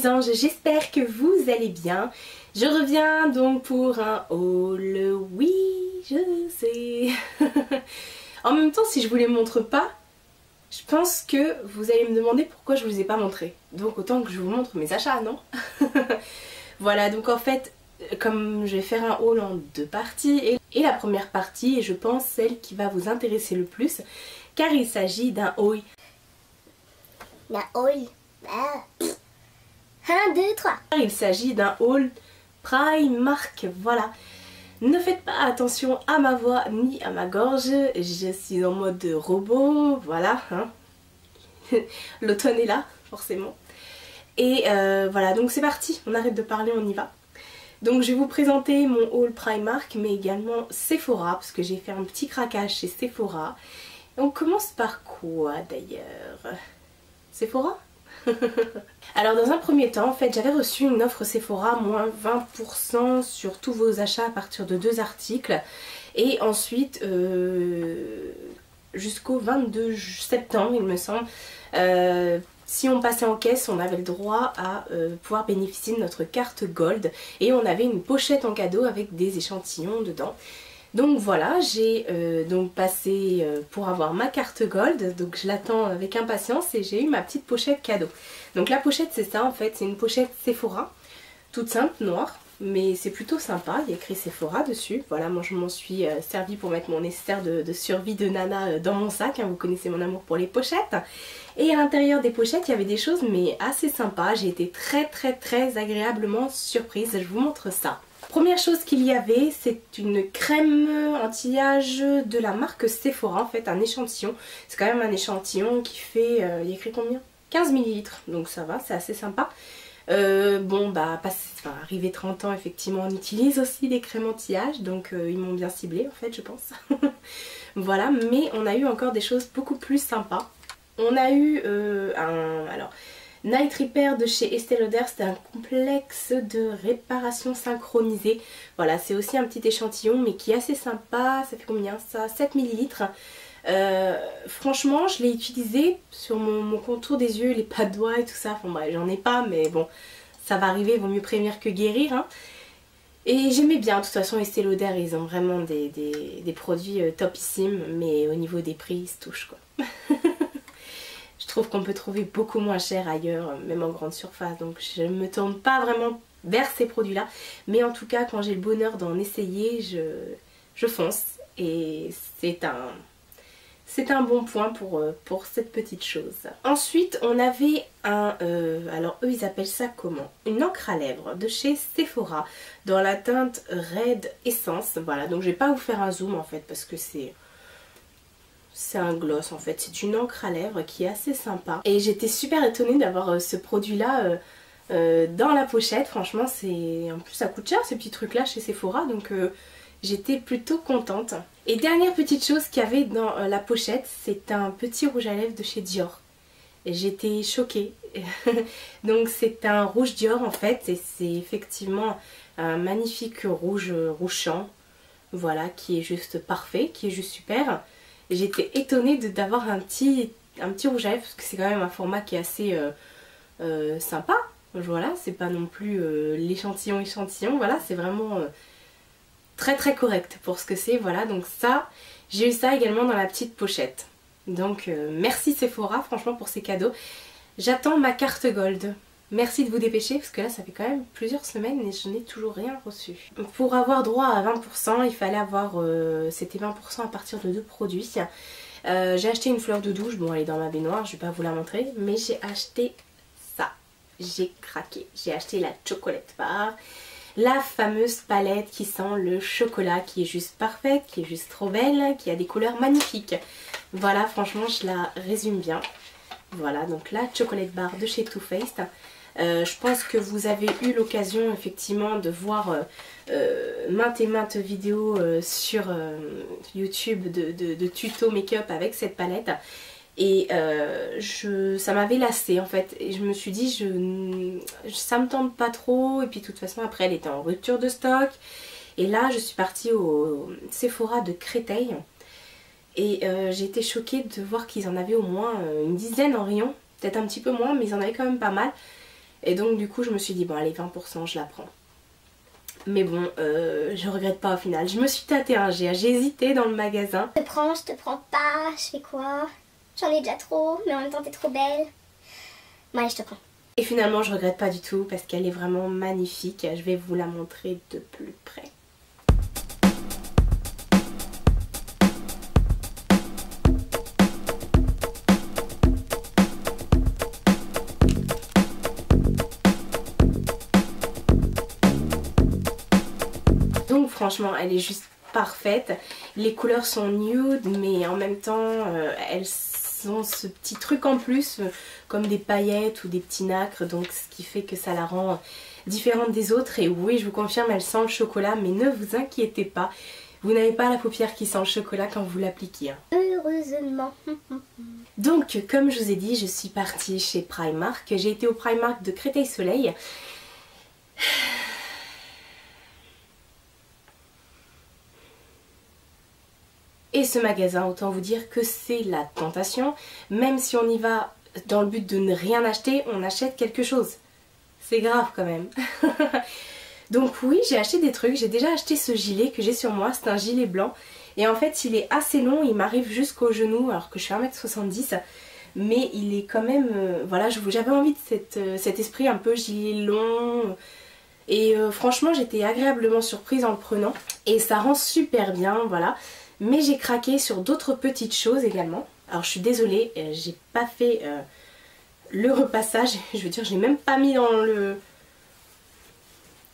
petits anges, j'espère que vous allez bien. Je reviens donc pour un haul, oui je sais. En même temps, si je vous les montre pas, je pense que vous allez me demander pourquoi je vous ai pas montré. Donc autant que je vous montre mes achats, non? Voilà, donc en fait, comme je vais faire un haul en deux parties, et la première partie est je pense celle qui va vous intéresser le plus, car il s'agit d'un haul. D'un haul. 1, 2, 3. Il s'agit d'un haul Primark, voilà. Ne faites pas attention à ma voix ni à ma gorge, je suis en mode robot, voilà. Hein. L'automne est là, forcément. Et voilà, donc c'est parti, on arrête de parler, on y va. Donc je vais vous présenter mon haul Primark, mais également Sephora, parce que j'ai fait un petit craquage chez Sephora. Et on commence par quoi d'ailleurs? Sephora? Alors dans un premier temps, en fait, j'avais reçu une offre Sephora, moins 20% sur tous vos achats à partir de 2 articles. Et ensuite, jusqu'au 22 septembre, il me semble, si on passait en caisse, on avait le droit à pouvoir bénéficier de notre carte Gold. Et on avait une pochette en cadeau avec des échantillons dedans. Donc voilà, j'ai donc passé pour avoir ma carte Gold, donc je l'attends avec impatience et j'ai eu ma petite pochette cadeau. Donc la pochette c'est ça en fait, c'est une pochette Sephora, toute simple, noire, mais c'est plutôt sympa, il y a écrit Sephora dessus. Voilà, moi je m'en suis servi pour mettre mon nécessaire de survie de nana dans mon sac, hein, vous connaissez mon amour pour les pochettes. Et à l'intérieur des pochettes il y avait des choses mais assez sympas, j'ai été très agréablement surprise, je vous montre ça. Première chose qu'il y avait, c'est une crème anti-âge de la marque Sephora, en fait un échantillon. C'est quand même un échantillon qui fait, il y a écrit combien? 15 ml, donc ça va, c'est assez sympa. Bon bah, arrivé 30 ans, effectivement on utilise aussi des crèmes anti-âge, donc ils m'ont bien ciblé en fait je pense. Voilà, mais on a eu encore des choses beaucoup plus sympas. On a eu alors... Night Repair de chez Estée Lauder, c'était un complexe de réparation synchronisée. Voilà, c'est aussi un petit échantillon mais qui est assez sympa. Ça fait combien ça? 7 ml. Franchement, je l'ai utilisé sur mon contour des yeux, les pas de doigts et tout ça. Enfin bref, j'en ai pas mais bon, ça va arriver, vaut mieux prévenir que guérir. Hein. Et j'aimais bien, de toute façon Estée Lauder, ils ont vraiment des produits topissimes, mais au niveau des prix, ils se touchent quoi. Je trouve qu'on peut trouver beaucoup moins cher ailleurs, même en grande surface, donc je ne me tourne pas vraiment vers ces produits là, mais en tout cas quand j'ai le bonheur d'en essayer, je fonce et c'est un bon point pour cette petite chose. Ensuite on avait alors eux ils appellent ça comment? Une encre à lèvres de chez Sephora dans la teinte Red Essence, voilà, donc je vais pas vous faire un zoom en fait parce que c'est un gloss en fait, c'est une encre à lèvres qui est assez sympa. Et j'étais super étonnée d'avoir ce produit là dans la pochette, franchement c'est... En plus ça coûte cher ces petits trucs là chez Sephora, donc j'étais plutôt contente. Et dernière petite chose qu'il y avait dans la pochette, c'est un petit rouge à lèvres de chez Dior. J'étais choquée. Donc c'est un rouge Dior en fait, et c'est effectivement un magnifique rouge champ, voilà, qui est juste parfait, qui est juste super. J'étais étonnée d'avoir un petit rouge à lèvres parce que c'est quand même un format qui est assez sympa. Voilà, c'est pas non plus l'échantillon, voilà, c'est vraiment très correct pour ce que c'est. Voilà, donc ça, j'ai eu ça également dans la petite pochette. Donc merci Sephora franchement pour ces cadeaux. J'attends ma carte Gold. Merci de vous dépêcher parce que là ça fait quand même plusieurs semaines et je n'ai toujours rien reçu. Pour avoir droit à 20%, il fallait avoir, c'était 20% à partir de 2 produits. J'ai acheté une fleur de douche, bon elle est dans ma baignoire, je vais pas vous la montrer, mais j'ai acheté ça. J'ai craqué, j'ai acheté la chocolate bar, la fameuse palette qui sent le chocolat, qui est juste parfaite, qui est juste trop belle, qui a des couleurs magnifiques. Voilà, franchement je la résume bien. Voilà, donc la chocolate bar de chez Too Faced. Je pense que vous avez eu l'occasion effectivement de voir maintes et maintes vidéos sur YouTube de tuto make-up avec cette palette. Et ça m'avait lassée en fait. Et je me suis dit, ça me tente pas trop. Et puis de toute façon après elle était en rupture de stock. Et là je suis partie au Sephora de Créteil. Et j'ai été choquée de voir qu'ils en avaient au moins une dizaine en rayon. Peut-être un petit peu moins mais ils en avaient quand même pas mal. Et donc du coup je me suis dit bon allez 20% je la prends. Mais bon, je regrette pas au final. Je me suis tâtée, hein. J'ai hésité dans le magasin. Je te prends pas, je fais quoi? J'en ai déjà trop, mais en même temps t'es trop belle. Bon allez, je te prends. Et finalement je regrette pas du tout parce qu'elle est vraiment magnifique. Je vais vous la montrer de plus près. Donc franchement elle est juste parfaite. Les couleurs sont nude mais en même temps elles ont ce petit truc en plus comme des paillettes ou des petits nacres, donc ce qui fait que ça la rend différente des autres. Et oui, je vous confirme, elle sent le chocolat, mais ne vous inquiétez pas, vous n'avez pas la paupière qui sent le chocolat quand vous l'appliquez, hein. Heureusement. Donc comme je vous ai dit, je suis partie chez Primark. J'ai été au Primark de Créteil-Soleil. Et ce magasin, autant vous dire que c'est la tentation. Même si on y va dans le but de ne rien acheter, on achète quelque chose. C'est grave quand même. Donc oui, j'ai acheté des trucs. J'ai déjà acheté ce gilet que j'ai sur moi. C'est un gilet blanc. Et en fait, il est assez long. Il m'arrive jusqu'au genou alors que je suis 1m70. Mais il est quand même... voilà, j'avais envie de cet esprit un peu gilet long. Et franchement, j'étais agréablement surprise en le prenant. Et ça rend super bien, voilà. Mais j'ai craqué sur d'autres petites choses également. Alors je suis désolée, j'ai pas fait le repassage. Je veux dire, j'ai même pas mis dans le...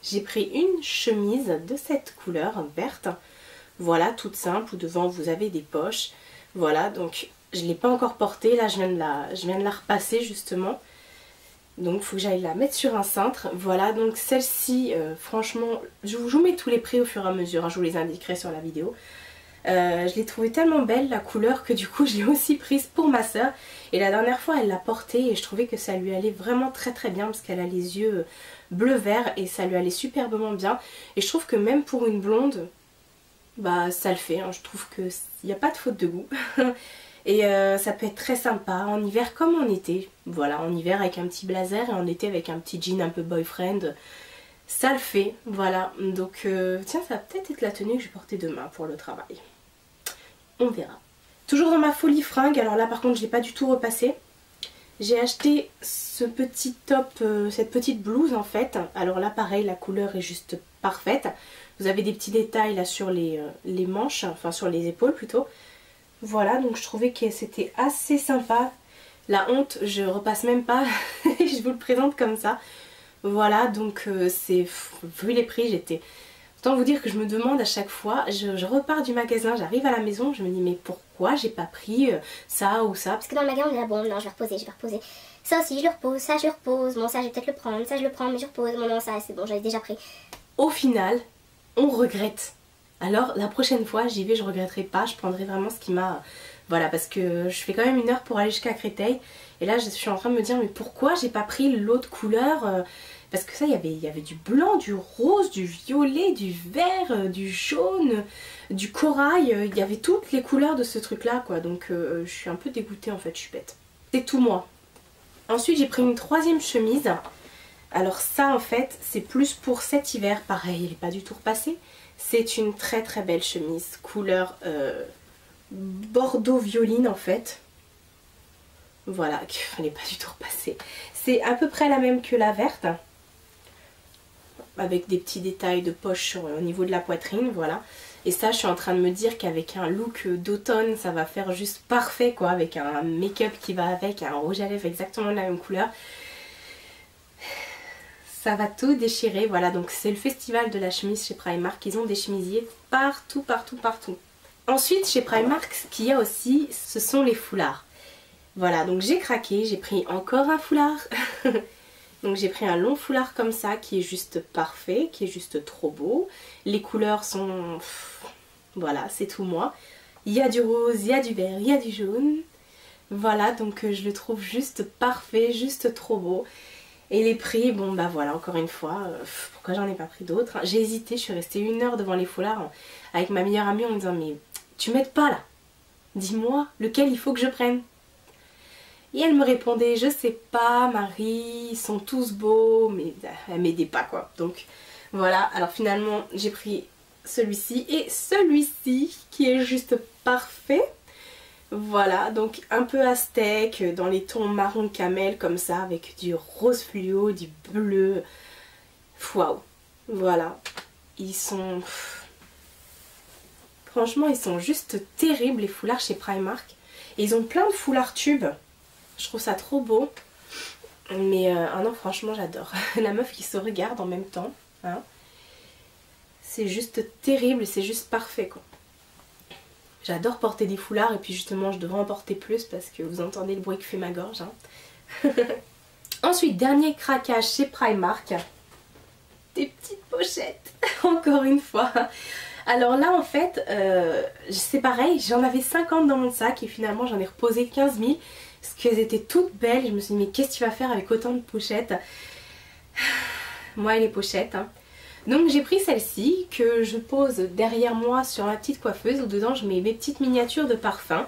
J'ai pris une chemise de cette couleur verte. Voilà, toute simple, où devant vous avez des poches. Voilà, donc je l'ai pas encore portée. Là, je viens de la repasser justement. Donc il faut que j'aille la mettre sur un cintre. Voilà, donc celle-ci, franchement, je vous mets tous les prix au fur et à mesure, hein, je vous les indiquerai sur la vidéo. Je l'ai trouvée tellement belle la couleur que du coup je l'ai aussi prise pour ma soeur. Et la dernière fois elle l'a portée et je trouvais que ça lui allait vraiment très très bien parce qu'elle a les yeux bleu-vert et ça lui allait superbement bien. Et je trouve que même pour une blonde, bah ça le fait, hein. Je trouve qu'il n'y a pas de faute de goût. Et ça peut être très sympa en hiver comme en été. Voilà, en hiver avec un petit blazer et en été avec un petit jean un peu boyfriend. Ça le fait, voilà. Donc tiens, ça va peut-être être la tenue que je vais porter demain pour le travail. On verra. Toujours dans ma folie fringue, alors là par contre je l'ai pas du tout repassé. J'ai acheté ce petit top, cette petite blouse en fait. Alors là pareil, la couleur est juste parfaite. Vous avez des petits détails là sur les manches, enfin sur les épaules plutôt. Voilà, donc je trouvais que c'était assez sympa. La honte, je repasse même pas, je vous le présente comme ça. Voilà, donc c'est... Vu les prix, j'étais... Autant vous dire que je me demande à chaque fois, je repars du magasin, j'arrive à la maison, je me dis mais pourquoi j'ai pas pris ça ou ça? Parce que dans le magasin on est là, bon non je vais reposer. Ça aussi je le repose, ça je le repose, bon ça je vais peut-être le prendre, ça je le prends mais je repose, bon non ça c'est bon, j'avais déjà pris. Au final, on regrette. Alors la prochaine fois j'y vais, je regretterai pas, je prendrai vraiment ce qui m'a... Voilà, parce que je fais quand même 1 heure pour aller jusqu'à Créteil. Et là je suis en train de me dire mais pourquoi j'ai pas pris l'autre couleur parce que ça il y avait du blanc, du rose, du violet, du vert, du jaune, du corail. Il y avait toutes les couleurs de ce truc là quoi. Donc je suis un peu dégoûtée en fait, je suis bête. C'est tout moi. Ensuite j'ai pris une 3e chemise. Alors ça en fait c'est plus pour cet hiver. Pareil, elle n'est pas du tout repassée. C'est une très très belle chemise. Couleur bordeaux violine en fait. Voilà, elle n'est pas du tout repassée. C'est à peu près la même que la verte. Avec des petits détails de poche au niveau de la poitrine, voilà. Et ça, je suis en train de me dire qu'avec un look d'automne, ça va faire juste parfait, quoi. Avec un make-up qui va avec, un rouge à lèvres exactement de la même couleur. Ça va tout déchirer, voilà. Donc c'est le festival de la chemise chez Primark. Ils ont des chemisiers partout, partout, partout. Ensuite, chez Primark, ce qu'il y a aussi, ce sont les foulards. Voilà, donc j'ai craqué, j'ai pris encore un foulard. Donc j'ai pris un long foulard comme ça qui est juste parfait, qui est juste trop beau. Les couleurs sont... Voilà, c'est tout moi. Il y a du rose, il y a du vert, il y a du jaune. Voilà, donc je le trouve juste parfait, juste trop beau. Et les prix, bon bah voilà, encore une fois, pourquoi j'en ai pas pris d'autres? J'ai hésité, je suis restée 1 heure devant les foulards avec ma meilleure amie en me disant mais tu m'aides pas là. Dis-moi lequel il faut que je prenne. Et elle me répondait, je sais pas Marie, ils sont tous beaux, mais elle m'aidait pas quoi. Donc voilà, alors finalement j'ai pris celui-ci et celui-ci qui est juste parfait. Voilà, donc un peu aztèque, dans les tons marron camel comme ça, avec du rose fluo, du bleu. Waouh, voilà, ils sont... Franchement, ils sont juste terribles les foulards chez Primark. Et ils ont plein de foulards tubes. Je trouve ça trop beau. Mais ah non, franchement, j'adore. La meuf qui se regarde en même temps. Hein. C'est juste terrible, c'est juste parfait quoi. J'adore porter des foulards et puis justement je devrais en porter plus parce que vous entendez le bruit que fait ma gorge. Hein. Ensuite, dernier craquage chez Primark. Des petites pochettes, encore une fois. Alors là en fait, c'est pareil, j'en avais 50 dans mon sac et finalement j'en ai reposé 15 000. Parce qu'elles étaient toutes belles, je me suis dit mais qu'est-ce que tu vas faire avec autant de pochettes? Moi et les pochettes. Hein. Donc j'ai pris celle-ci que je pose derrière moi sur ma petite coiffeuse où dedans je mets mes petites miniatures de parfum.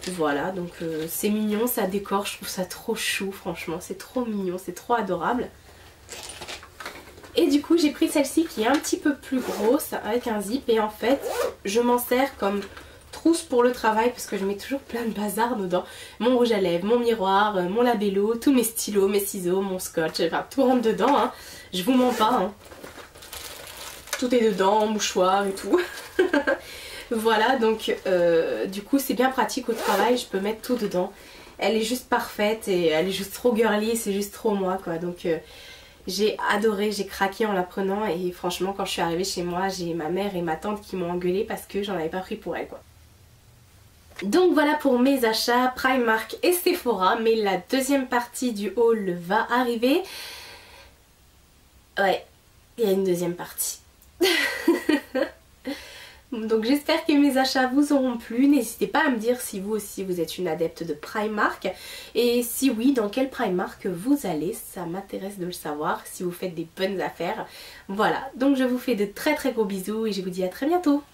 Voilà, donc c'est mignon, ça décore, je trouve ça trop chou franchement, c'est trop mignon, c'est trop adorable. Et du coup j'ai pris celle-ci qui est un petit peu plus grosse avec un zip et en fait je m'en sers comme trousse pour le travail parce que je mets toujours plein de bazar dedans. Mon rouge à lèvres, mon miroir, mon labello, tous mes stylos, mes ciseaux, mon scotch, enfin tout rentre dedans, hein. Je vous mens pas. Hein. Tout est dedans, mouchoir et tout. Voilà, donc du coup c'est bien pratique au travail, je peux mettre tout dedans. Elle est juste parfaite et elle est juste trop girly, c'est juste trop moi quoi. Donc j'ai adoré, j'ai craqué en la prenant et franchement quand je suis arrivée chez moi, j'ai ma mère et ma tante qui m'ont engueulée parce que j'en avais pas pris pour elle quoi. Donc voilà pour mes achats Primark et Sephora, mais la deuxième partie du haul va arriver. Ouais, il y a une deuxième partie. Donc j'espère que mes achats vous auront plu. N'hésitez pas à me dire si vous aussi vous êtes une adepte de Primark. Et si oui, dans quel Primark vous allez. Ça m'intéresse de le savoir si vous faites des bonnes affaires. Voilà, donc je vous fais de très très gros bisous et je vous dis à très bientôt.